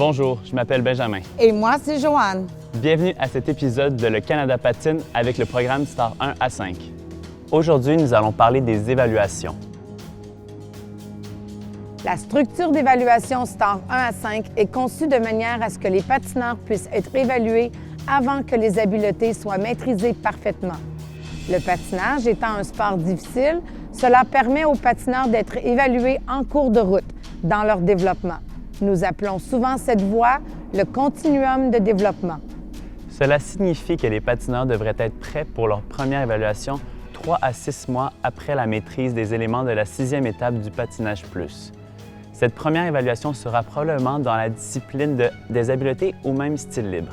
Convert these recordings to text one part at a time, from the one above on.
Bonjour, je m'appelle Benjamin. Et moi, c'est Joanne. Bienvenue à cet épisode de Le Canada patine avec le programme Star 1 à 5. Aujourd'hui, nous allons parler des évaluations. La structure d'évaluation Star 1 à 5 est conçue de manière à ce que les patineurs puissent être évalués avant que les habiletés soient maîtrisées parfaitement. Le patinage étant un sport difficile, cela permet aux patineurs d'être évalués en cours de route dans leur développement. Nous appelons souvent cette voie le continuum de développement. Cela signifie que les patineurs devraient être prêts pour leur première évaluation 3 à 6 mois après la maîtrise des éléments de la 6e étape du patinage plus. Cette première évaluation sera probablement dans la discipline des habiletés ou même style libre.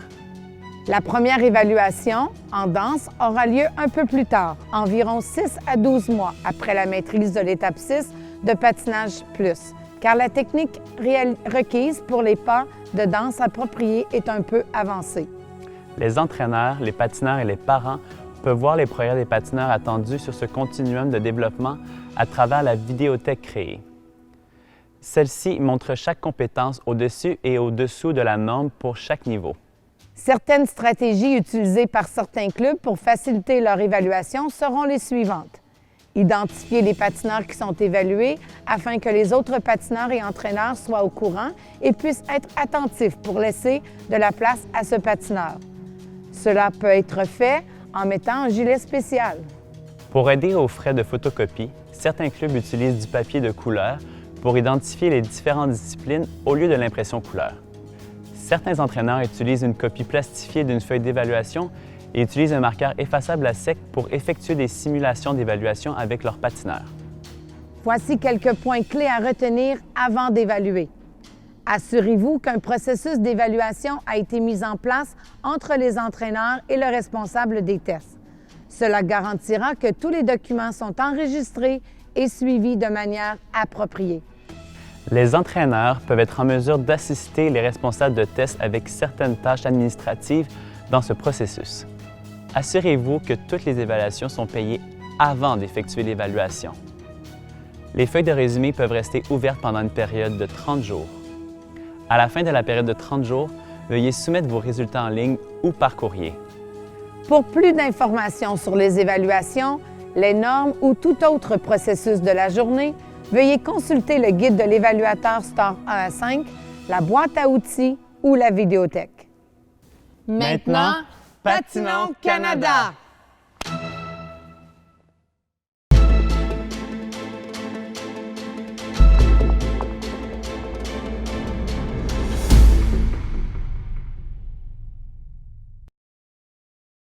La première évaluation en danse aura lieu un peu plus tard, environ 6 à 12 mois après la maîtrise de l'étape 6 de patinage plus, car la technique requise pour les pas de danse appropriés est un peu avancée. Les entraîneurs, les patineurs et les parents peuvent voir les progrès des patineurs attendus sur ce continuum de développement à travers la vidéothèque créée. Celle-ci montre chaque compétence au-dessus et au-dessous de la norme pour chaque niveau. Certaines stratégies utilisées par certains clubs pour faciliter leur évaluation seront les suivantes. Identifier les patineurs qui sont évalués afin que les autres patineurs et entraîneurs soient au courant et puissent être attentifs pour laisser de la place à ce patineur. Cela peut être fait en mettant un gilet spécial. Pour aider aux frais de photocopie, certains clubs utilisent du papier de couleur pour identifier les différentes disciplines au lieu de l'impression couleur. Certains entraîneurs utilisent une copie plastifiée d'une feuille d'évaluation et utilisent un marqueur effaçable à sec pour effectuer des simulations d'évaluation avec leurs patineurs. Voici quelques points clés à retenir avant d'évaluer. Assurez-vous qu'un processus d'évaluation a été mis en place entre les entraîneurs et le responsable des tests. Cela garantira que tous les documents sont enregistrés et suivis de manière appropriée. Les entraîneurs peuvent être en mesure d'assister les responsables de tests avec certaines tâches administratives dans ce processus. Assurez-vous que toutes les évaluations sont payées avant d'effectuer l'évaluation. Les feuilles de résumé peuvent rester ouvertes pendant une période de 30 jours. À la fin de la période de 30 jours, veuillez soumettre vos résultats en ligne ou par courrier. Pour plus d'informations sur les évaluations, les normes ou tout autre processus de la journée, veuillez consulter le guide de l'évaluateur Star 1 à 5, la boîte à outils ou la vidéothèque. Maintenant, patinons Canada!